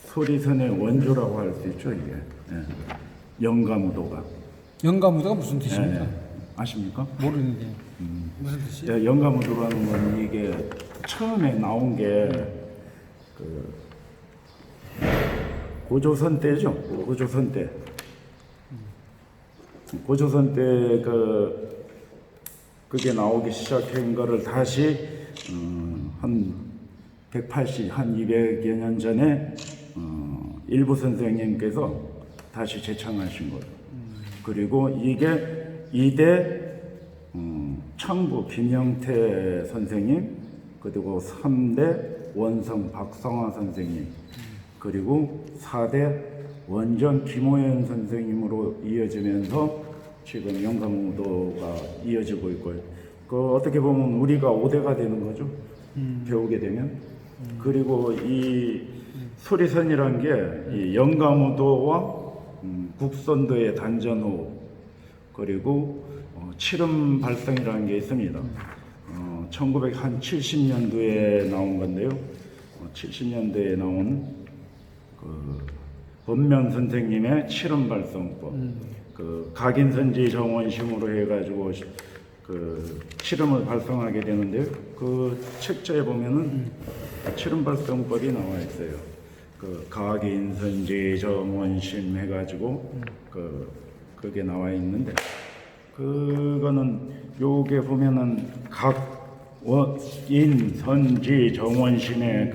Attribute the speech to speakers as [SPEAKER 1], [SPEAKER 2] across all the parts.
[SPEAKER 1] 소리선의 원조라고 할 수 있죠, 이게. 예. 영가무도가.
[SPEAKER 2] 영가무도가 무슨 뜻입니까?
[SPEAKER 1] 예, 예. 아십니까?
[SPEAKER 2] 모르는데 무슨 뜻이?
[SPEAKER 1] 예, 영가무도라는 건 이게 처음에 나온 게 고조선 때죠. 고조선 때. 고조선 때 그게 나오기 시작한 거를 다시 한 180, 한 200여 년 전에 일부 선생님께서 다시 재창하신 거예요. 그리고 이게 이대 창부 김영태 선생님, 그리고 3대 원성 박성화 선생님, 그리고 4대 원전 김호연 선생님으로 이어지면서 지금 영가무도가 이어지고 있고요. 어떻게 보면 우리가 5대가 되는 거죠. 배우게 되면. 그리고 이 소리선이란 게 이 영가무도와 국선도의 단전호흡, 그리고 칠음 발성이라는 게 있습니다. 1970년도에 나온 건데요. 70년대에 나온 법명 선생님의 칠음 발성법, 각인선지 정원심으로 해가지고 칠음을 발성하게 되는데요. 그 책자에 보면은 칠음 발성법이 나와 있어요. 각인선지 정원심 해가지고 그게 나와 있는데, 그거는 요게 보면은 각인선지 정원심의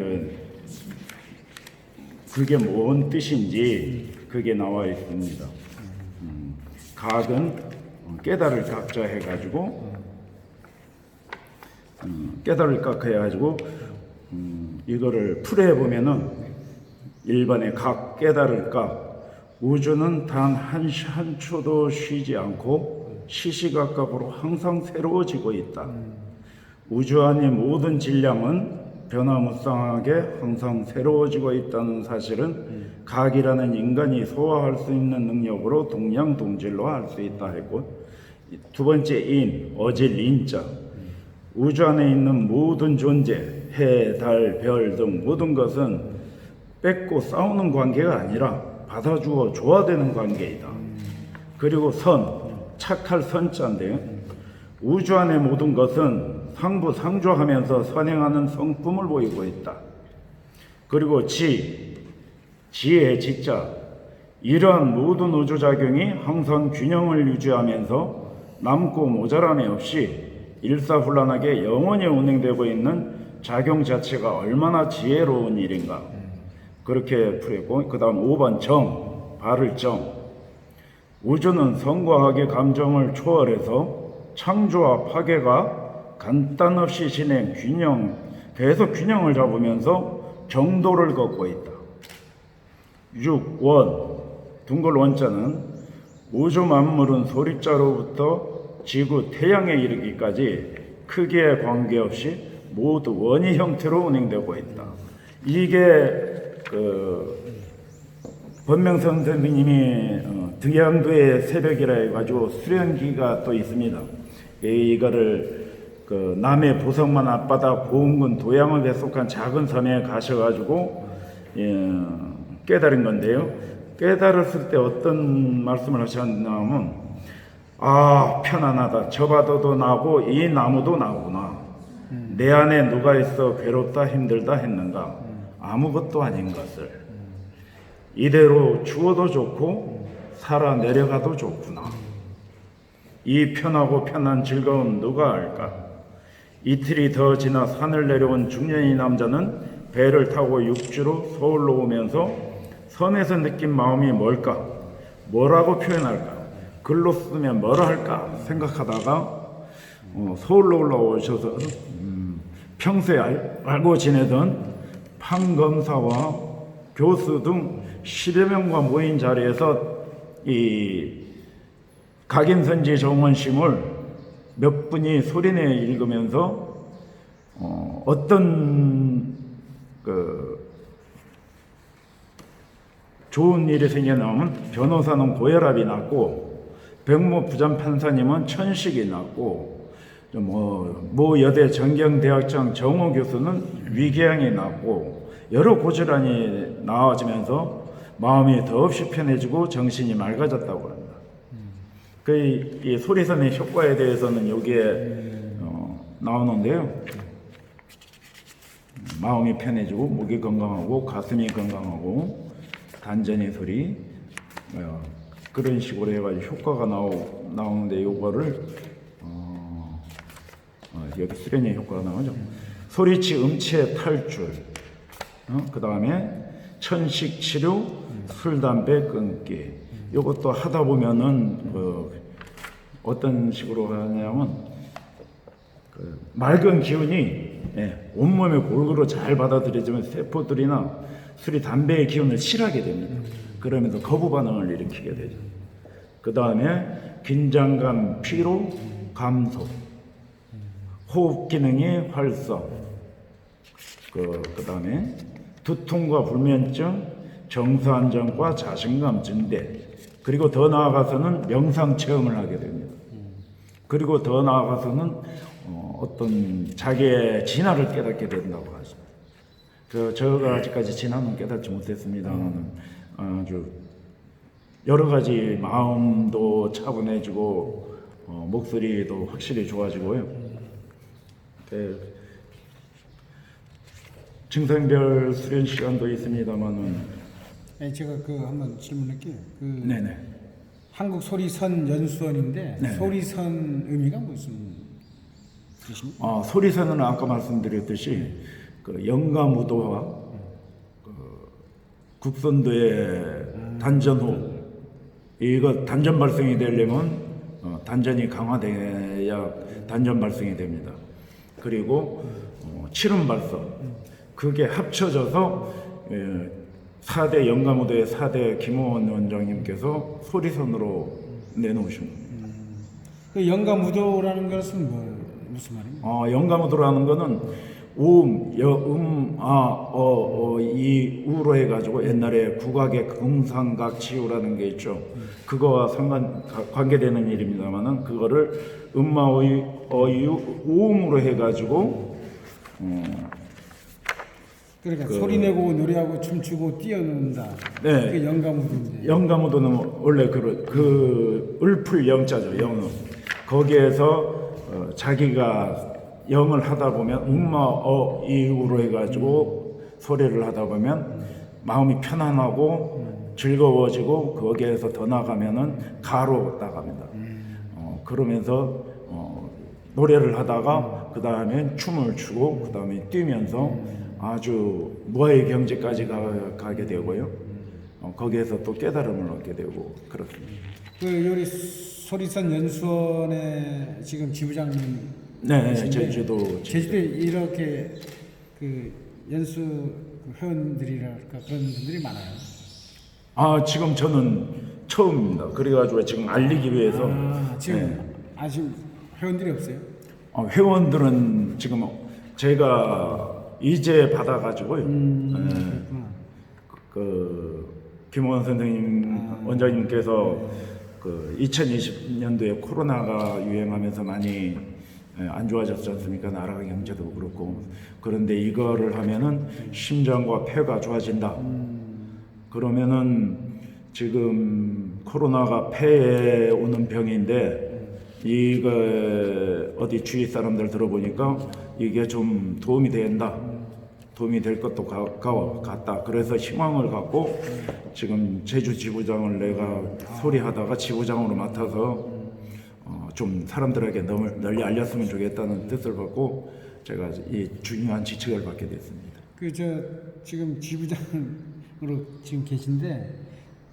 [SPEAKER 1] 그게 뭔 뜻인지 그게 나와 있습니다. 각은 깨달을 각자 해가지고 깨달을 각 해가지고 이거를 풀이해 보면은 일반의 각 깨달을 각, 우주는 단 한 초도 쉬지 않고 시시각각으로 항상 새로워지고 있다. 우주 안의 모든 질량은 변화무쌍하게 항상 새로워지고 있다는 사실은 각이라는 인간이 소화할 수 있는 능력으로 동량동질로 할 수 있다 했고, 두 번째 인, 어질 인자, 우주 안에 있는 모든 존재, 해, 달, 별 등 모든 것은 뺏고 싸우는 관계가 아니라 받아주어 조화되는 관계이다. 그리고 선, 착할 선자인데요. 우주 안의 모든 것은 상부상조하면서 선행하는 성품을 보이고 있다. 그리고 지혜의 지자, 이러한 모든 우주작용이 항상 균형을 유지하면서 남고 모자람이 없이 일사불란하게 영원히 운행되고 있는 작용 자체가 얼마나 지혜로운 일인가. 그렇게 풀었고, 그 다음 5번 정, 바를 정. 우주는 성과학의 감정을 초월해서 창조와 파괴가 간단 없이 진행, 계속 균형을 잡으면서 정도를 걷고 있다. 6. 원, 둥글 원자는 우주 만물은 소립자로부터 지구, 태양에 이르기까지 크기에 관계없이 모두 원의 형태로 운행되고 있다. 이게 법명 선생님이 등양도의 새벽이라 해가지고 수련기가 또 있습니다. 이거를 남해 보성만 앞바다 고흥군 도양읍에 속한 작은 섬에 가셔가지고 깨달은 건데요. 깨달았을 때 어떤 말씀을 하셨냐면, 편안하다. 저 바다도 나고 이 나무도 나구나. 내 안에 누가 있어 괴롭다 힘들다 했는가. 아무것도 아닌 것을 이대로 죽어도 좋고 살아 내려가도 좋구나. 이 편하고 편한 즐거움 누가 알까? 이틀이 더 지나 산을 내려온 중년의 남자는 배를 타고 육지로 서울로 오면서 섬에서 느낀 마음이 뭘까? 뭐라고 표현할까? 글로 쓰면 뭐라 할까? 생각하다가 서울로 올라오셔서 평소에 알고 지내던 판검사와 교수 등 10여 명과 모인 자리에서 이 각인선지 정원심을 몇 분이 소리내 읽으면서 어떤 좋은 일이 생겨나면 변호사는 고혈압이 났고, 백모 부장 판사님은 천식이 났고, 모 여대 전경대학장 정호 교수는 위궤양이 났고, 여러 고질환이 나아지면서 마음이 더없이 편해지고 정신이 맑아졌다고 합니다. 이 소리선의 효과에 대해서는 여기에 나오는데요. 마음이 편해지고 목이 건강하고 가슴이 건강하고 단전의 소리 그런 식으로 해가지고 효과가 나오는데 요거를 여기 수련의 효과가 나오죠. 소리치 음치의 탈출, 그 다음에 천식 치료, 술 담배 끊기. 요것도 하다 보면은 어떤 식으로 하냐면 맑은 기운이 온몸에 골고루 잘 받아들여지면 세포들이나 술이 담배의 기운을 실하게 됩니다. 그러면서 거부 반응을 일으키게 되죠. 그 다음에 긴장감, 피로, 감소, 호흡 기능이 활성, 그 다음에 두통과 불면증, 정서 안정과 자신감 증대, 그리고 더 나아가서는 명상 체험을 하게 됩니다. 그리고 더 나아가서는 어떤 자기의 진화를 깨닫게 된다고 하죠. 제가 아직까지 진화는 깨닫지 못했습니다만 아주 여러 가지 마음도 차분해지고 목소리도 확실히 좋아지고요. 증상별 수련 시간도 있습니다만은
[SPEAKER 2] 네, 제가 한번 질문할게요.
[SPEAKER 1] 네네.
[SPEAKER 2] 한국 소리선 연수원인데
[SPEAKER 1] 네네.
[SPEAKER 2] 소리선 의미가 무슨 뜻입니까?
[SPEAKER 1] 소리선은 아까 말씀드렸듯이 영가무도와 국선도의 단전호 이거 단전 발생이 되려면 단전이 강화돼야 단전 발생이 됩니다. 그리고 칠음 발성 그게 합쳐져서 4대 영가무도의 4대 김호원 원장님께서 소리선으로 내놓으신 겁니다.
[SPEAKER 2] 그 영가무도라는 것은 무슨 말입니까?
[SPEAKER 1] 영가무도라는 거는 음, 이, 우로 해가지고 옛날에 국악의 금상각치우라는 게 있죠. 그거와 관계되는 일입니다만은 그거를 음마어이, 어유, 오음으로 해가지고
[SPEAKER 2] 그러니까 소리 내고 노래하고 춤추고 뛰어논다.
[SPEAKER 1] 네.
[SPEAKER 2] 그게 영가무도인데.
[SPEAKER 1] 영가무도는 원래 을풀 영자죠. 영은 거기에서 자기가 영을 하다 보면 이우로 해가지고 소리를 하다 보면 마음이 편안하고 즐거워지고 거기에서 더 나가면은 가로 나갑니다. 그러면서 노래를 하다가 그 다음에 춤을 추고 그 다음에 뛰면서 아주 무아의 경지까지 가게 되고요. 거기에서 또 깨달음을 얻게 되고 그렇습니다.
[SPEAKER 2] 여기 소리선 연수원의 지금 지부장님.
[SPEAKER 1] 네, 제주도에
[SPEAKER 2] 이렇게 연수 회원들이랄까 그런 분들이 많아요.
[SPEAKER 1] 지금 저는 처음입니다. 그래가지고 지금 알리기 위해서
[SPEAKER 2] 지금 아직 회원들이 없어요?
[SPEAKER 1] 회원들은 지금 제가 이제 받아가지고요. 김호원 선생님 원장님께서 2020년도에 코로나가 유행하면서 많이 안 좋아졌지 않습니까? 나라 경제도 그렇고. 그런데 이거를 하면은 심장과 폐가 좋아진다. 그러면은 지금 코로나가 폐에 오는 병인데 이거 어디 주위 사람들 들어보니까 이게 좀 도움이 된다. 도움이 될 것도 같다. 그래서 희망을 갖고 지금 제주 지부장을 내가 소리하다가 지부장으로 맡아서 좀 사람들에게 널리 알렸으면 좋겠다는 뜻을 받고 제가 이 중요한 지책을 받게 됐습니다.
[SPEAKER 2] 지금 지부장으로 지금 계신데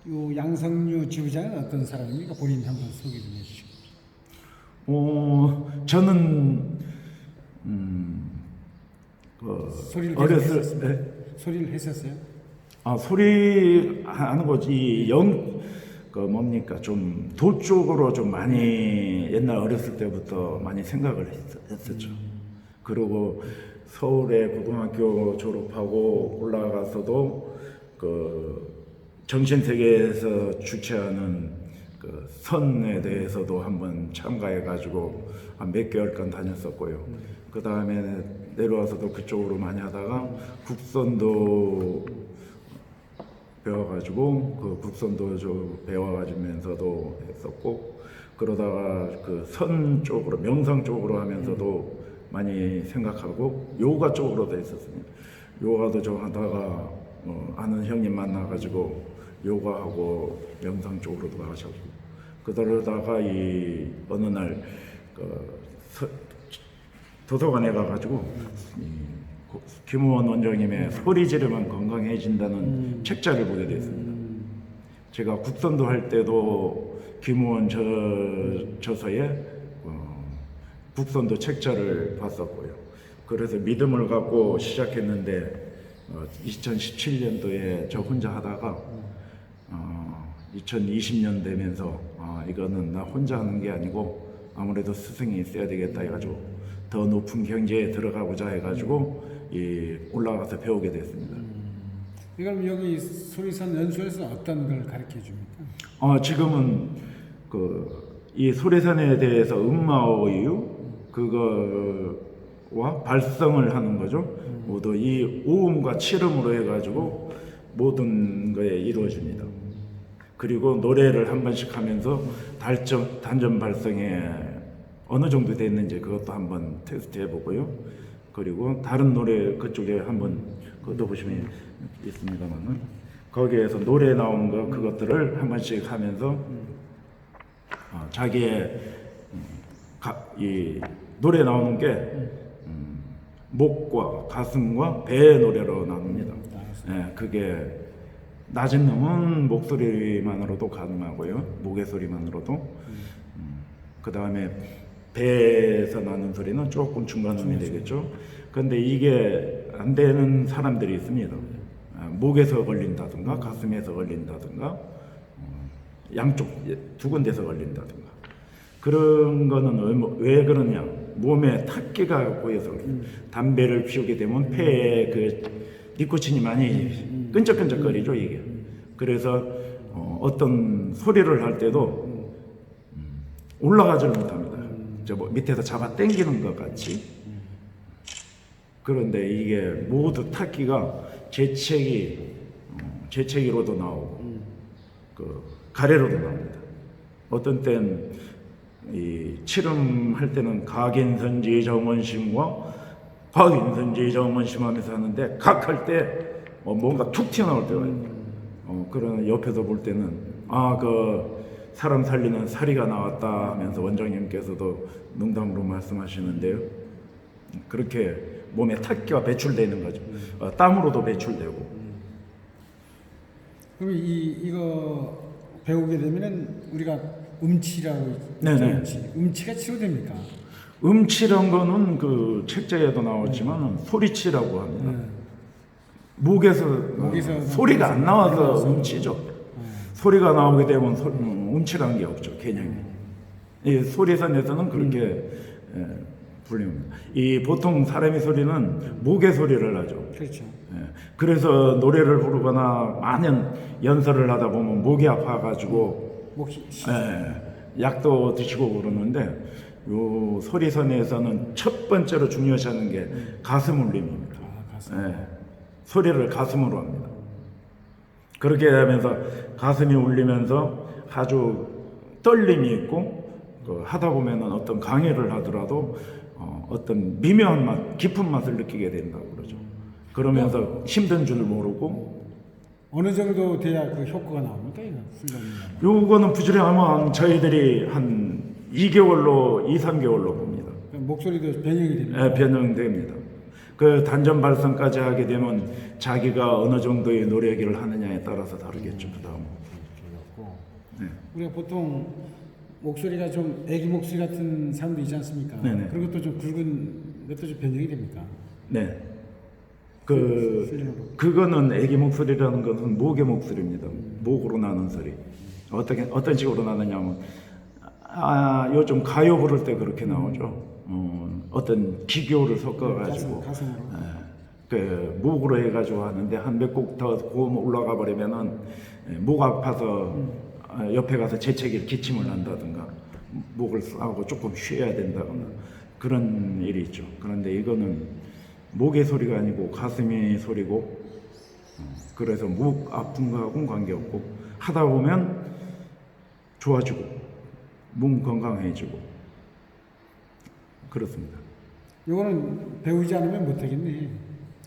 [SPEAKER 2] 요 양성유 지부장은 어떤 사람입니까? 본인 한번 소개 좀 해주시죠.
[SPEAKER 1] 저는
[SPEAKER 2] 소리를
[SPEAKER 1] 어렸을 때
[SPEAKER 2] 소리를 했었어요?
[SPEAKER 1] 소리 하는 거지 뭡니까 좀 도 쪽으로 좀 많이 옛날 어렸을 때부터 많이 생각을 했었죠. 그리고 서울에 고등학교 졸업하고 올라가서도 정신세계에서 주최하는 선에 대해서도 한번 참가해가지고 한 몇 개월간 다녔었고요. 그 다음에 내려와서도 그쪽으로 많이 하다가 국선도 배워가지고 그 국선도 배워가지면서도 했었고, 그러다가 그 선 쪽으로 명상 쪽으로 하면서도 많이 생각하고 요가 쪽으로도 했었습니다. 요가도 좀 하다가 아는 형님 만나가지고 요가하고 명상 쪽으로도 가셨고, 그러다가 이 어느 날 도서관에 가가지고 김우원 원장님의 소리 지르면 건강해진다는 책자를 보게 됐습니다. 제가 국선도 할 때도 김우원 저서에 국선도 책자를 봤었고요. 그래서 믿음을 갖고 시작했는데 2017년도에 저 혼자 하다가 2020년 되면서 이거는 나 혼자 하는 게 아니고 아무래도 스승이 있어야 되겠다 해가지고 더 높은 경지에 들어가고자 해가지고 올라가서 배우게 됐습니다.
[SPEAKER 2] 그럼 여기 소리산 연수에서 어떤 걸 가르쳐 줍니까?
[SPEAKER 1] 지금은 이 소리산에 대해서 음마오유 그거와 발성을 하는 거죠. 모두 이 오음과 칠음으로 해가지고 모든 거에 이루어집니다. 그리고 노래를 한 번씩 하면서 단전 발성에 어느 정도 됐는지 그것도 한번 테스트 해보고요. 그리고 다른 노래 그쪽에 한번 그것도 보시면 있습니다만은 거기에서 노래 나온 거 그것들을 한 번씩 하면서 자기의 이 노래 나오는 게 목과 가슴과 배의 노래로 나눕니다. 그게 낮은 놈은 목소리만으로도 가능하고요, 목의 소리만으로도. 그 다음에 배에서 나는 소리는 조금 중간음이 되겠죠. 그런데 이게 안 되는 사람들이 있습니다. 목에서 걸린다든가 가슴에서 걸린다든가 양쪽 두 군데서 걸린다든가. 그런 거는 왜 그러냐? 몸에 탁기가 보여서 담배를 피우게 되면 폐에 그 니코틴이 많이 끈적끈적거리죠 이게. 그래서 어떤 소리를 할 때도 올라가지를 못합니다. 저 밑에서 잡아 당기는 것 같이. 그런데 이게 모두 탁기가 재채기로도 나오고 그 가래로도 나옵니다. 어떤 땐 이 칠음할 때는 각인선지 정원심과 각인선지 정원심 하면서 하는데 각할 때 뭔가 툭 튀어나올 때가 있고, 그런 옆에서 볼 때는 그 사람 살리는 사리가 나왔다 하면서 원장님께서도 농담으로 말씀하시는데요. 그렇게 몸에 탁기가 배출되는 거죠. 땀으로도 배출되고.
[SPEAKER 2] 그럼 이거 배우게 되면은 우리가 음치라고
[SPEAKER 1] 네네.
[SPEAKER 2] 음치가 치료됩니까?
[SPEAKER 1] 음치란 거는 그 책자에도 나왔지만 소리치라고 합니다. 목에서 소리가 안 나와서 음치죠. 소리가 나오게 되면 음치라는 게 없죠, 개념이. 이 소리산에서는 그렇게 불립니다. 이 보통 사람의 소리는 목의 소리를 하죠.
[SPEAKER 2] 그렇죠.
[SPEAKER 1] 그래서 노래를 부르거나 많은 연설을 하다 보면 목이 아파가지고 약도 드시고 그러는데 요 소리선에서는 첫 번째로 중요시하는 게 가슴 울림입니다. 소리를 가슴으로 합니다. 그렇게 하면서 가슴이 울리면서 아주 떨림이 있고 하다 보면은 어떤 강의를 하더라도 어떤 미묘한 맛, 깊은 맛을 느끼게 된다고 그러죠. 그러면서 힘든 줄 모르고.
[SPEAKER 2] 어느 정도 돼야 그 효과가 나옵니까? 이거 훈련이?
[SPEAKER 1] 요거는 부지런하면 저희들이 한 2개월로 3개월로 봅니다.
[SPEAKER 2] 목소리도 변형이 됩니다.
[SPEAKER 1] 네, 변형됩니다. 그 단전 발성까지 하게 되면 자기가 어느 정도의 노래기를 하느냐에 따라서 다르겠죠. 그다음.
[SPEAKER 2] 네. 우리가 보통 목소리가 좀 애기 목소리 같은 사람도 있지 않습니까?
[SPEAKER 1] 네네.
[SPEAKER 2] 그런 것도 좀 굵은 것도 좀 변형이 됩니까?
[SPEAKER 1] 네. 그거는 애기 목소리라는 것은 목의 목소리입니다. 목으로 나는 소리. 어떤 식으로 나느냐면 요즘 가요 부를 때 그렇게 나오죠. 어떤 기교를 섞어가지고
[SPEAKER 2] 가슴으로.
[SPEAKER 1] 그 목으로 해가지고 하는데 한 몇 곡 더 고음 올라가 버리면은 목 아파서 옆에 가서 재채기를 기침을 한다든가 목을 싸고 조금 쉬어야 된다거나 그런 일이 있죠. 그런데 이거는 목의 소리가 아니고 가슴이 소리고, 그래서 목 아픈 거하고는 관계없고 하다 보면 좋아지고 몸 건강해지고 그렇습니다.
[SPEAKER 2] 요거는 배우지 않으면 못하겠네.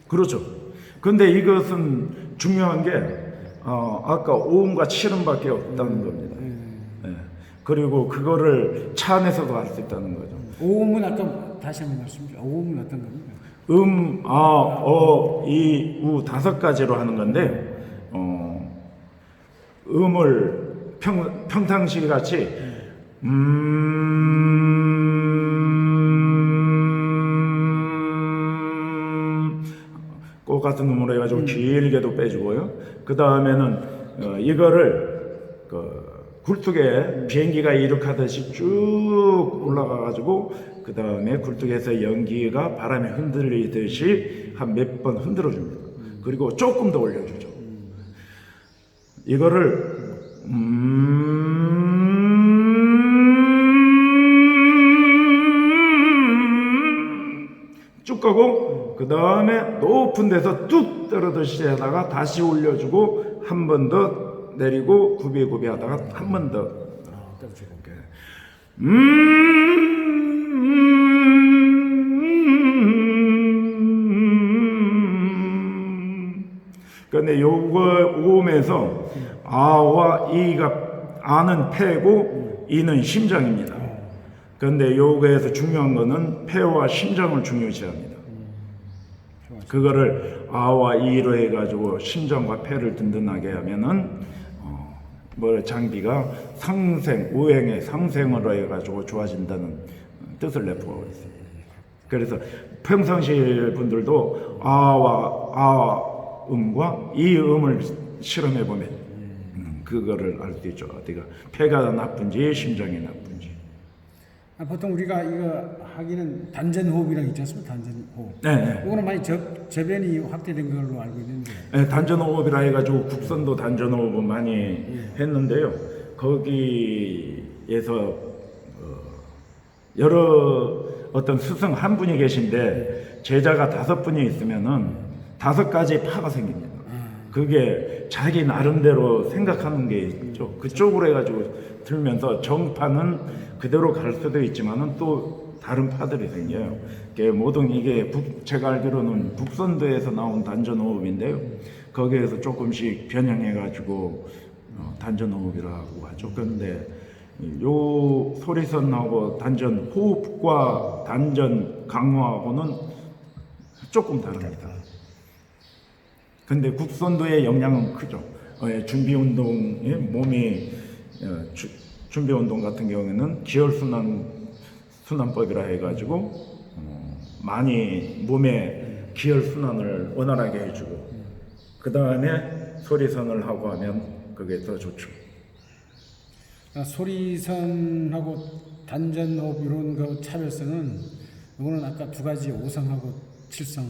[SPEAKER 1] 그렇죠. 근데 이것은 중요한 게 아까 오음과 칠음밖에 없다는 겁니다. 예. 그리고 그거를 차 안에서도 할 수 있다는 거죠.
[SPEAKER 2] 오음은 아까 다시 한번 말씀 주세요. 오음은 어떤 겁니까?
[SPEAKER 1] 이, 우 5가지로 하는 건데 음을 평상시 같이 꽃 같은 음으로 해가지고 길게도 빼주고요. 그 다음에는 이거를 굴뚝에 비행기가 이륙하듯이 쭉 올라가가지고 그 다음에 굴뚝에서 연기가 바람에 흔들리듯이 한 몇 번 흔들어 줍니다. 그리고 조금 더 올려주죠. 이거를 쭉 가고 그 다음에 높은 데서 뚝 떨어듯이 하다가 다시 올려주고 한 번 더 내리고 구비구비 하다가 한 번 더 근데 요거 오음에서 아와 이가 아는 폐고 이는 심장입니다. 그런데 요거에서 중요한 거는 폐와 심장을 중요시합니다. 그거를 아와 이로 해가지고 심장과 폐를 든든하게 하면은 장비가 상생 우행의 상생으로 해가지고 좋아진다는 뜻을 내포하고 있습니다. 그래서 평상시 분들도 아와 음과 이 음을 실험해 보면 그거를 알 수 있죠. 어디가 폐가 나쁜지 심장이 나쁜지.
[SPEAKER 2] 보통 우리가 이거 하기는 단전호흡이라고 있지 않습니까? 단전호흡.
[SPEAKER 1] 네.
[SPEAKER 2] 이거는 많이 저변이 확대된 걸로 알고 있는데.
[SPEAKER 1] 네, 단전호흡이라 해가지고 국선도 단전호흡을 많이 했는데요. 거기에서 여러 어떤 스승 한 분이 계신데 제자가 5분이 있으면은 5가지 파가 생깁니다. 그게 자기 나름대로 생각하는 게 있죠. 그쪽으로 해가지고 들면서 정파는 그대로 갈 수도 있지만은 또 다른 파들이 생겨요. 모든 이게 제가 알기로는 북선도에서 나온 단전호흡인데요. 거기에서 조금씩 변형해가지고 단전호흡이라고 하죠. 그런데 요 소리선하고 단전 호흡과 단전 강호하고는 조금 다릅니다. 근데 국선도의 영향은 크죠. 준비운동에 몸이 준비운동 같은 경우에는 기혈순환법이라 해가지고 많이 몸의 기혈순환을 원활하게 해주고 그 다음에 소리선을 하고 하면 그게 더 좋죠.
[SPEAKER 2] 소리선하고 단전호흡 이런 거 차별성은 이거는 아까 2가지 오성하고 칠성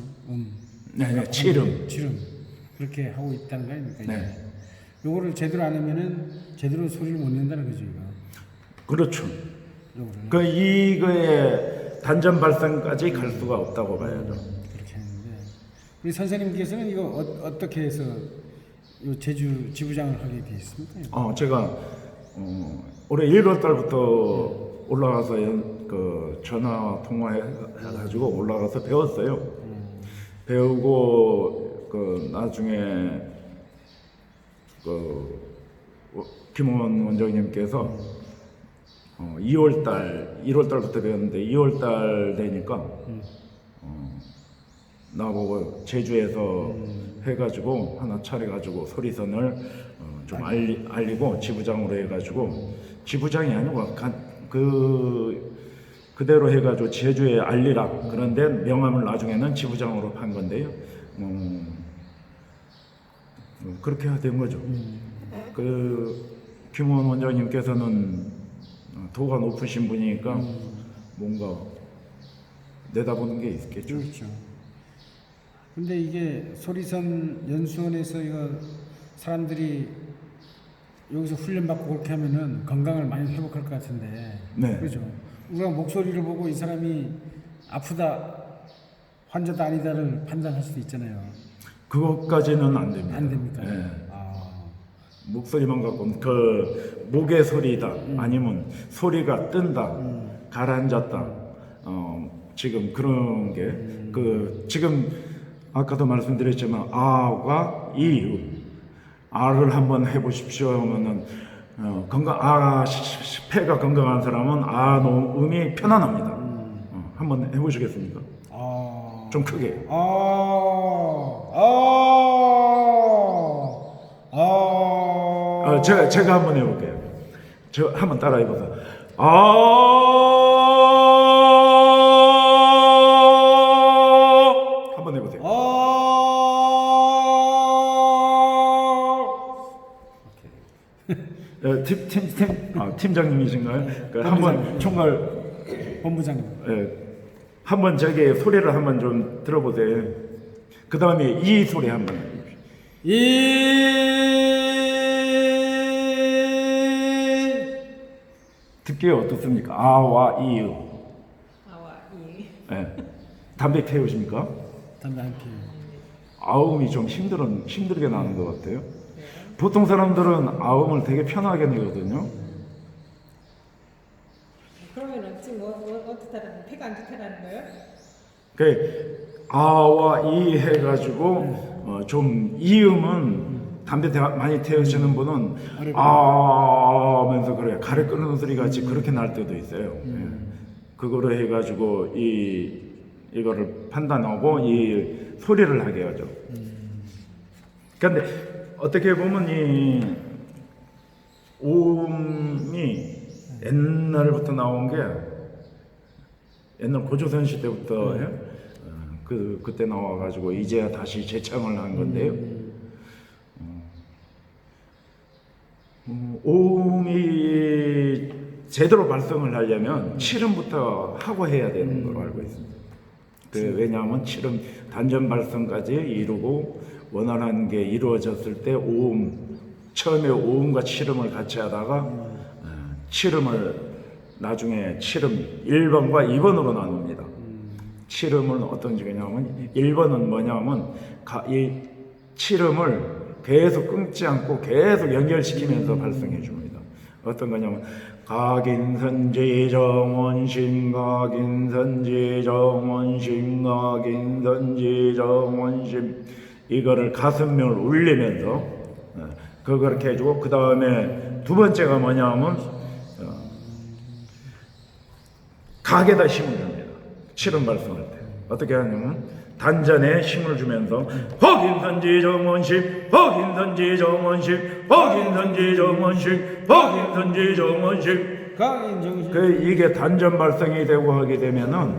[SPEAKER 1] 네, 칠음
[SPEAKER 2] 그렇게 하고 있다는 거 아닙니까?
[SPEAKER 1] 네.
[SPEAKER 2] 요거를 제대로 안 하면은 제대로 소리를 못 낸다는 거죠, 이거.
[SPEAKER 1] 그렇죠.
[SPEAKER 2] 요거를.
[SPEAKER 1] 이거의 단전 발생까지 갈 수가 없다고 봐야죠.
[SPEAKER 2] 그렇게 하는데 우리 선생님께서는 이거 어떻게 해서 요 제주 지부장을 하게 되었습니까?
[SPEAKER 1] 제가 올해 1월 달부터 올라가서 전화 통화해가지고 올라가서 배웠어요. 배우고 나중에 김원 원장님께서 1월 달부터 배웠는데 2월 달 되니까 나보고 제주에서 해가지고 하나 차려가지고 소리선을 좀 알리고 지부장으로 해가지고 지부장이 아니고 그대로 해가지고 제주에 알리라. 그런데 명함을 나중에는 지부장으로 판 건데요. 그렇게 된 거죠. 김원 원장님께서는 도가 높으신 분이니까 뭔가 내다보는 게 있겠죠.
[SPEAKER 2] 그렇죠. 근데 이게 소리선 연수원에서 이거 사람들이 여기서 훈련받고 그렇게 하면은 건강을 많이 회복할 것 같은데.
[SPEAKER 1] 네.
[SPEAKER 2] 그렇죠. 우리가 목소리를 보고 이 사람이 아프다 환자다 아니다를 판단할 수도 있잖아요.
[SPEAKER 1] 그것까지는 안 됩니다.
[SPEAKER 2] 안 됩니까?
[SPEAKER 1] 예.
[SPEAKER 2] 아,
[SPEAKER 1] 목소리만 갖고는 그 목의 소리다 아니면 소리가 뜬다 가라앉았다 지금 그런 게 그 지금 아까도 말씀드렸지만 아와 이음 아를 한번 해보십시오 하면은 건강 폐가 건강한 사람은 아 음이 편안합니다. 한번 해보시겠습니까?
[SPEAKER 2] 아,
[SPEAKER 1] 좀 크게. 제가 한번 해볼게요. 저 한번 따라해보세요. 한번 해보세요. 팀장님이신가요? 한번 총괄
[SPEAKER 2] 본부장님.
[SPEAKER 1] 한번 저기 소리를 한번 좀 들어보세요. 그 다음에 이 소리 한번. 듣기에 어떻습니까? 아와 이유.
[SPEAKER 3] 아와 이.
[SPEAKER 1] 담배 태우십니까?
[SPEAKER 2] 담배 안 피워요.
[SPEAKER 1] 아음이 좀 힘들게 나는 것 같아요. 보통 사람들은 아음을 되게 편하게 내거든요.
[SPEAKER 3] 그러면은 지금 어떻다라는 폐가 안 좋다라는 거예요?
[SPEAKER 1] 그 아와 이 해가지고 좀 이음은 담배 많이 태우시는 분은 아 하면서 그래 가래 끓는 소리 같이 그렇게 날 때도 있어요. 그거를 해가지고 이거를 판단하고 이 소리를 하게 하죠. 그런데 어떻게 보면 이 오음이 옛날부터 나온 게 옛날 고조선 시대부터 그때 나와가지고 이제야 다시 재창을 한 건데요. 오음이 제대로 발성을 하려면 칠음부터 하고 해야 되는 걸로 알고 있습니다. 왜냐하면 칠음 단전 발성까지 이루고 원활한 게 이루어졌을 때 오음 처음에 오음과 칠음을 같이 하다가 칠음을 나중에 칠음 1번과 2번으로 나눕니다. 칠음은 어떤 지냐면 1번은 뭐냐면 이 칠음을 계속 끊지 않고 계속 연결시키면서 발성해 줍니다. 어떤 거냐면 각인선지 정원심 각인선지 정원심 각인선지 정원심 이거를 가슴명을 울리면서 그렇게 해주고 그 다음에 두 번째가 뭐냐면 각에다 힘을 줍니다. 칠음 발성할 때 어떻게 하냐면 단전에 힘을 주면서 허긴선지 정원심 허긴선지 정원심 허긴선지 정원심 허긴선지 정원심
[SPEAKER 2] 각인정신.
[SPEAKER 1] 이게 단전 발성이 되고 하게 되면은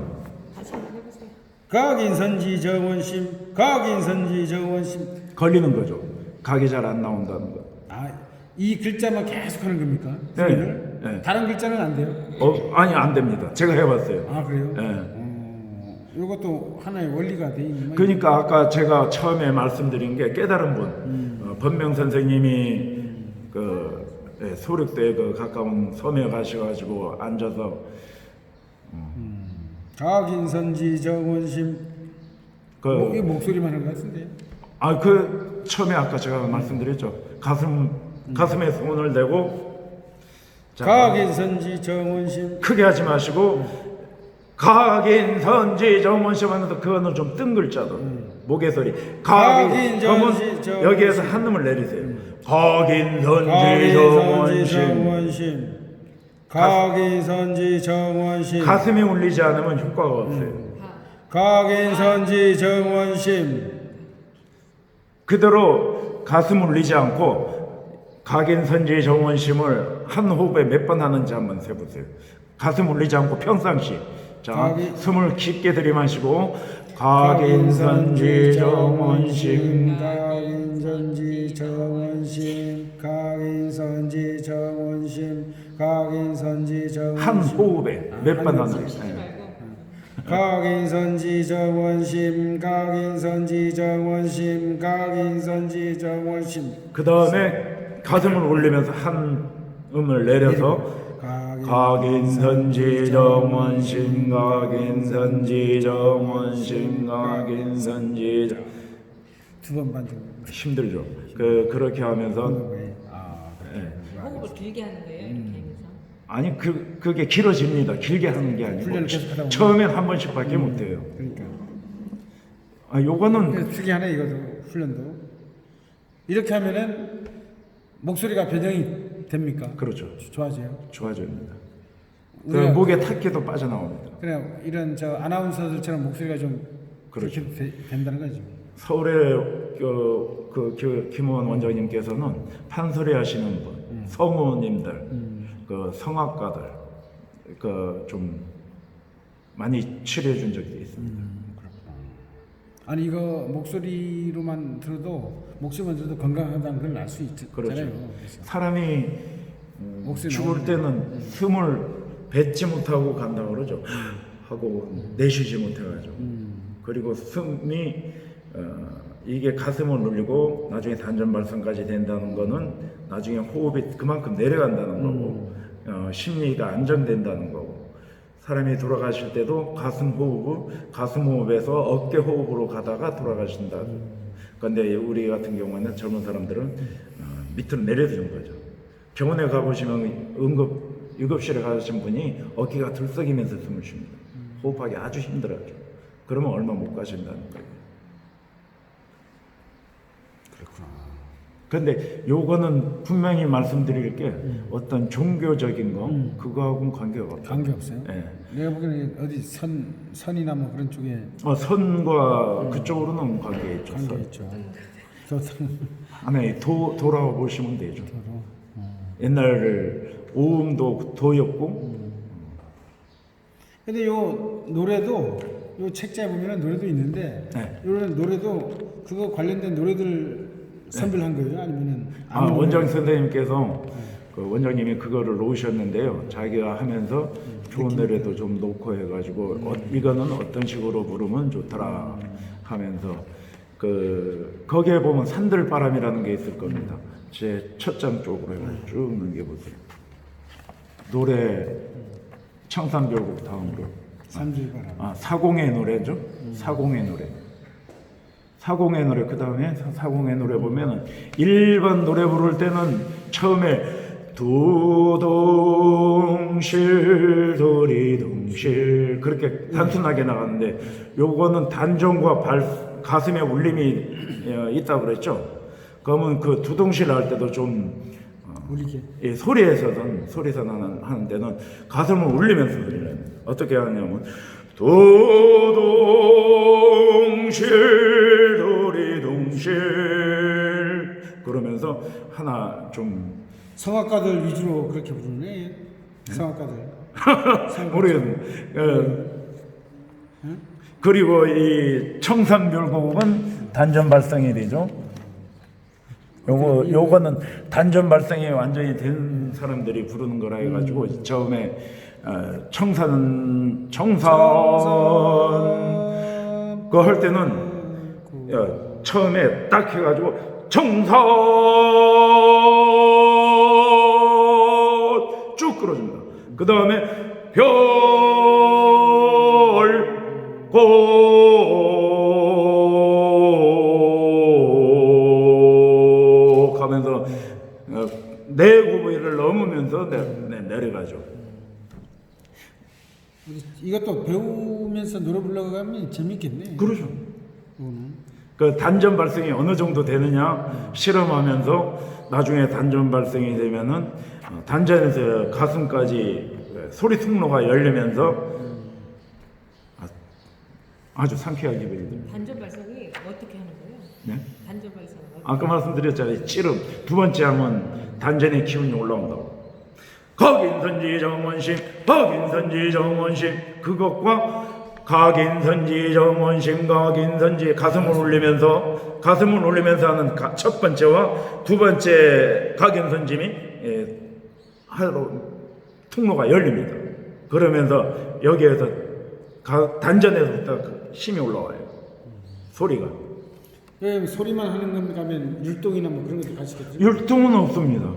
[SPEAKER 3] 다시 한번 해보세요.
[SPEAKER 2] 각인선지 정원심 각인선지 정원심.
[SPEAKER 1] 걸리는 거죠. 각이 잘 안 나온다는 거.
[SPEAKER 2] 아, 이 글자만 계속 하는 겁니까?
[SPEAKER 1] 네.
[SPEAKER 2] 소리를?
[SPEAKER 1] 네.
[SPEAKER 2] 다른 글자는 안 돼요?
[SPEAKER 1] 아니 안 됩니다. 제가 해봤어요.
[SPEAKER 2] 아, 그래요?
[SPEAKER 1] 네.
[SPEAKER 2] 이것도 하나의 원리가 돼 있는
[SPEAKER 1] 그러니까 아까 제가 처음에 말씀드린 게 깨달은 분 법명 선생님이 소륵도에 가까운 섬에 가셔가지고 앉아서
[SPEAKER 2] 각인선지 정원심. 이 목소리만 하는 것 같은데요?
[SPEAKER 1] 처음에 아까 제가 말씀드렸죠. 가슴에 손을 대고 자,
[SPEAKER 2] 각인선지 정원심.
[SPEAKER 1] 크게 하지 마시고 각인선지 정원심 하면서 그거는 좀 뜬 글자도 목의 소리
[SPEAKER 2] 각인선지 정원심.
[SPEAKER 1] 여기에서 한음을 내리세요. 각인선지
[SPEAKER 2] 각인선지
[SPEAKER 1] 정원심
[SPEAKER 2] 정원심. 각인선지 정원심.
[SPEAKER 1] 가슴이 울리지 않으면 효과가 없어요.
[SPEAKER 2] 각인선지 정원심.
[SPEAKER 1] 그대로 가슴 울리지 않고 각인선지 정원심을 한 호흡에 몇 번 하는지 한번 세보세요. 가슴 울리지 않고 평상시 자 숨을 깊게 들이마시고 각인선지 정원심
[SPEAKER 2] 각인선지 정원심 각인선지 정원심 각인선지 정원심
[SPEAKER 1] 한 호흡에 몇 번 하는지
[SPEAKER 3] 하지 말고.
[SPEAKER 2] 각인선지 정원심 각인선지 정원심 각인선지 정원심.
[SPEAKER 1] 그 다음에 가슴을 올리면서 한 음을 내려서 각인선지 정원신 각인선지 정원신 각인선지
[SPEAKER 2] 두 번 반중.
[SPEAKER 1] 힘들죠. 그렇게 하면서
[SPEAKER 3] 호흡을 길게 하는 거예요. 이렇게 하면서.
[SPEAKER 1] 아니 그게 길어집니다. 길게 하는 게 아니고
[SPEAKER 2] 훈련을 계속 하다 보면.
[SPEAKER 1] 처음엔 한 번씩밖에 못 해요.
[SPEAKER 2] 그러니까.
[SPEAKER 1] 요거는
[SPEAKER 2] 그래서 특이하네 이것도 훈련도. 이렇게 하면은 목소리가 변형이 됩니까?
[SPEAKER 1] 그렇죠.
[SPEAKER 2] 좋아져요.
[SPEAKER 1] 좋아집니다. 그
[SPEAKER 2] 우리가
[SPEAKER 1] 목의 탁기도 빠져나옵니다.
[SPEAKER 2] 그냥 이런 저 아나운서들처럼 목소리가 좀
[SPEAKER 1] 그렇죠.
[SPEAKER 2] 그렇게 된다는 거지.
[SPEAKER 1] 서울의 김원 원장님께서는 판소리 하시는 분, 성우님들, 그 성악가들, 좀 많이 치료해 준 적이 있습니다.
[SPEAKER 2] 아니 이거 목소리로만 들어도 목소리만 들어도 건강하다는 걸 알 수 있잖아요.
[SPEAKER 1] 그렇죠.
[SPEAKER 2] 그래서.
[SPEAKER 1] 사람이
[SPEAKER 2] 목소리
[SPEAKER 1] 죽을
[SPEAKER 2] 나오는
[SPEAKER 1] 때는 숨을 뱉지 못하고 간다고 그러죠. 하고 내쉬지 못해가지고. 그리고 숨이 이게 가슴을 눌리고 나중에 단전 발성까지 된다는 거는 나중에 호흡이 그만큼 내려간다는 거고 심리가 안정된다는 거고 사람이 돌아가실 때도 가슴 호흡에서 어깨 호흡으로 가다가 돌아가신다. 그런데 우리 같은 경우는 젊은 사람들은 밑으로 내려주는 거죠. 병원에 가보시면 응급실에 가신 분이 어깨가 들썩이면서 숨을 쉽니다. 호흡하기 아주 힘들어요. 그러면 얼마 못 가신다는 거예요.
[SPEAKER 2] 그렇구나.
[SPEAKER 1] 근데 요거는 분명히 말씀드릴 게 어떤 종교적인 거 그거하고는 관계가 없어요.
[SPEAKER 2] 관계 없어요?
[SPEAKER 1] 예.
[SPEAKER 2] 내가 보기에는 어디 선이나 뭐 그런 쪽에
[SPEAKER 1] 선과 그쪽으로는 관계 있죠.
[SPEAKER 2] 관계
[SPEAKER 1] 선.
[SPEAKER 2] 있죠. 저도
[SPEAKER 1] 아니 돌아보시면 되죠. 옛날 오음도 도였고.
[SPEAKER 2] 근데 요 노래도 요 책자에 보면은 노래도 있는데
[SPEAKER 1] 네.
[SPEAKER 2] 이런 노래도 그거 관련된 노래들 선별한 거예요? 아니면은 아무 노래?
[SPEAKER 1] 원장 선생님께서 그 원장님이 그거를 놓으셨는데요. 자기가 하면서 좋은 노래도 좀 놓고 해가지고 이거는 어떤 식으로 부르면 좋더라 하면서 거기에 보면 산들바람이라는 게 있을 겁니다. 제 첫 장 쪽으로 해가지고 쭉 넘겨보세요. 노래 청산별곡 다음으로
[SPEAKER 2] 산들바람.
[SPEAKER 1] 사공의 노래죠. 사공의 노래. 사공의 노래 그 다음에 사공의 노래 보면은 1번 노래 부를 때는 처음에 두동실 도리동실 그렇게 단순하게 나가는데 요거는 단전과 가슴에 울림이 있다고 그랬죠. 그러면 그 두동실 할 때도 좀
[SPEAKER 2] 울리게.
[SPEAKER 1] 소리에서는 하는 데는 가슴을 울리면서 소리를 합니다. 어떻게 하냐면 도동실 도리동실 그러면서 하나 좀
[SPEAKER 2] 성악가들 위주로 그렇게 부르네. 성악가들.
[SPEAKER 1] 모르겠네. 그리고 이 청산별곡은 단전 발성이 되죠. 요거는 단전 발성이 완전히 된 사람들이 부르는 거라 해가지고 처음에 청산 그거 할 때는 처음에 딱 해가지고 청산 쭉 끌어줍니다. 그 다음에 별곡 하면서 내 고비를 넘으면서 내려가죠.
[SPEAKER 2] 이것도 배우면서 노래 불러가면 재밌겠네.
[SPEAKER 1] 그렇죠. 그 단전 발성이 어느 정도 되느냐 실험하면서 나중에 단전 발성이 되면은 단전에서 가슴까지 소리 통로가 열리면서 아주 상쾌하게 들립니다.
[SPEAKER 3] 단전 발성이 어떻게 하는 거예요?
[SPEAKER 1] 네?
[SPEAKER 3] 단전 발성.
[SPEAKER 1] 아까 말씀드렸잖아요. 찌름 두 번째 하면 단전의 기운이 올라온다고. 각인선지 정원심 그것과 각인선지 정원심 각인선지 가슴을 울리면서 하는 첫 번째와 두 번째 각인선짐이 통로가 열립니다. 그러면서 여기에서 단전에서부터 힘이 올라와요. 소리가.
[SPEAKER 2] 왜 소리만 하는 겁니까? 하면 율동이나 뭐 그런 것도 같이 겠죠?
[SPEAKER 1] 율동은 없습니다.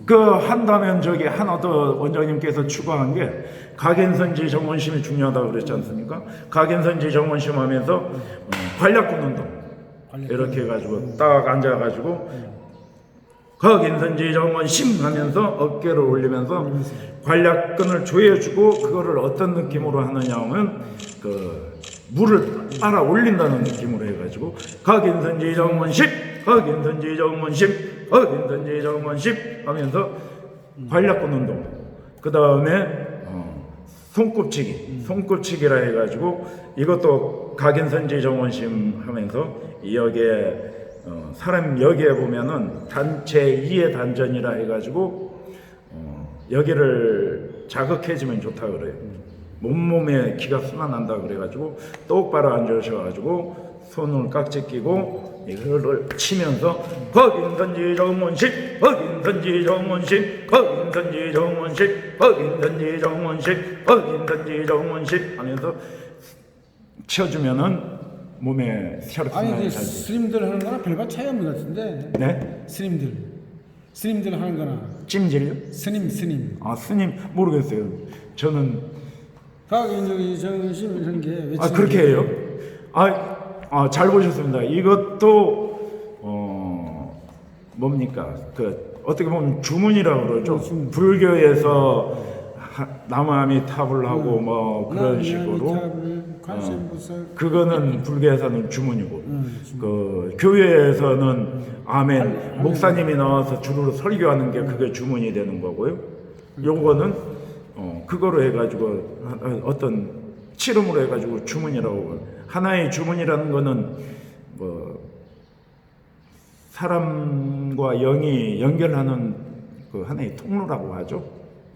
[SPEAKER 2] 맞습니다.
[SPEAKER 1] 그 한다면 저기 하나 더 원장님께서 추가한 게 각인선지 정원심이 중요하다고 그랬지 않습니까? 각인선지 정원심 하면서 관략근 운동 이렇게 해가지고 딱 앉아가지고 각인선지 정원심 하면서 어깨를 올리면서 관략근을 조여주고 그거를 어떤 느낌으로 하느냐 하면 그 물을 빨아 올린다는 느낌으로 해가지고 각인선지 정원심 각인선지 정원심 각인선지 정원심 하면서 관략근 운동 그 다음에 손꼽치기라 해가지고 이것도 각인선지 정원심 하면서 여기에 사람 여기에 보면은 단체 2의 단전이라 해가지고 여기를 자극해주면 좋다 그래요. 몸몸에 기가 순환한다 그래가지고 똑바로 앉으셔가지고 손을 깍지 끼고 이거를 치면서 거긴선지 정원식 거긴선지 정원식 거긴선지 정원식 거긴선지 정원식 거긴선지 정원식 하면서 쳐주면은 몸에
[SPEAKER 2] 아니
[SPEAKER 1] 혈액순환이
[SPEAKER 2] 그
[SPEAKER 1] 잘 돼.
[SPEAKER 2] 스님들 하는 거나 별반 차이 없는 것 같은데.
[SPEAKER 1] 네?
[SPEAKER 2] 스님들 하는 거나
[SPEAKER 1] 찜질요?
[SPEAKER 2] 스님
[SPEAKER 1] 아 스님 모르겠어요. 저는
[SPEAKER 2] 각인적인 정심 이런 게 외치는
[SPEAKER 1] 그렇게
[SPEAKER 2] 게
[SPEAKER 1] 해요? 잘 보셨습니다. 이것도 뭡니까? 그 어떻게 보면 주문이라고 그러죠.
[SPEAKER 2] 주문.
[SPEAKER 1] 불교에서 나무아미타불 하고 뭐 그런 식으로. 그거는 불교에서는 주문이고, 그 교회에서는 아멘. 목사님이 나와서 주로 설교하는 게 그게 주문이 되는 거고요. 요거는 그거로 해가지고 어떤 치름으로 해가지고 주문이라고. 하나의 주문이라는 거는 뭐 사람과 영이 연결하는 그 하나의 통로라고 하죠.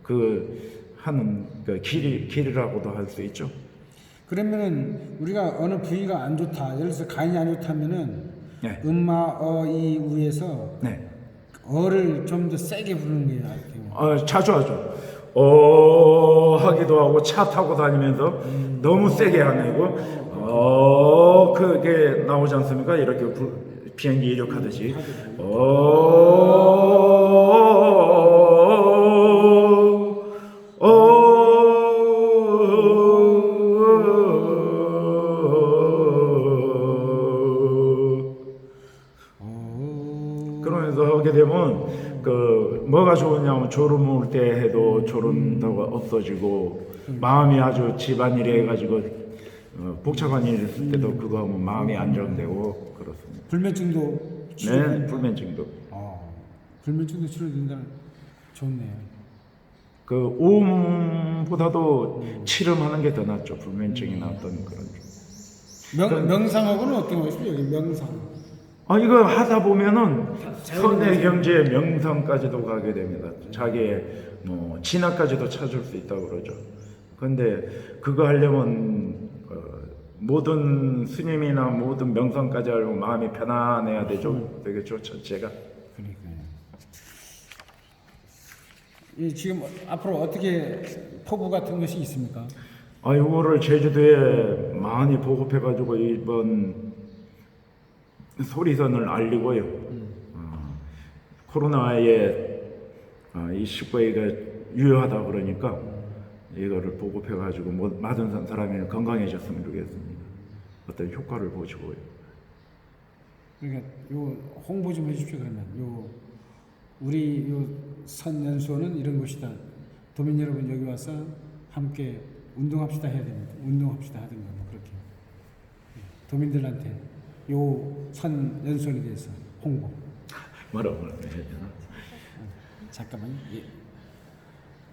[SPEAKER 1] 그 하는 그 길이라고도 할 수 있죠.
[SPEAKER 2] 그러면은 우리가 어느 부위가 안 좋다, 예를 들어서 간이 안 좋다면은
[SPEAKER 1] 네.
[SPEAKER 2] 음마 어이 우에서
[SPEAKER 1] 네.
[SPEAKER 2] 어를 좀 더 세게 부르는 게 나아요.
[SPEAKER 1] 자주 하죠. 하기도 하고 차 타고 다니면서 너무 세게 아니고 그게 나오지 않습니까? 이렇게 비행기 이륙하듯이 그러면서 하게 되면 그 뭐가 좋으냐면 졸음 올 때 해도 졸음도 없어지고 마음이 아주 집안일에 해가지고 복잡한 일 있을 때도 그거 하면 마음이 안정되고 그렇습니다.
[SPEAKER 2] 불면증도
[SPEAKER 1] 네,
[SPEAKER 2] 치료된다.
[SPEAKER 1] 불면증도.
[SPEAKER 2] 불면증도 치료된다는 좋네요.
[SPEAKER 1] 그 오음보다도 치름하는 게 더 낫죠. 불면증이나 어떤 그런.
[SPEAKER 2] 명상하고는 어떤 거 있어요? 여기 명상.
[SPEAKER 1] 이거 하다 보면은 선의 경지의 명상까지도 가게 됩니다. 자기의 뭐 진화까지도 찾을 수 있다고 그러죠. 근데 그거 하려면 모든 스님이나 모든 명상까지 하려면 마음이 편안해야 되죠. 되겠죠, 첫째가.
[SPEAKER 2] 그러니까요. 지금 앞으로 어떻게 포부 같은 것이 있습니까?
[SPEAKER 1] 이거를 제주도에 많이 보급해가지고 이번 소리선을 알리고요. 코로나에 이 19회가 유효하다 그러니까 이거를 보급해가지고 맞은 사람이 건강해졌으면 좋겠습니다. 어떤 효과를 보시고요.
[SPEAKER 2] 그러니까 요 홍보 좀 해주십시오. 그러면 우리 선연수원은 이런 곳이다. 도민 여러분 여기 와서 함께 운동합시다 해야 됩니다. 운동합시다 하든가 뭐 그렇게 도민들한테 요 선연수원에 대해서 홍보.
[SPEAKER 1] 뭐라고 해야 되나?
[SPEAKER 2] 잠깐만요. 예.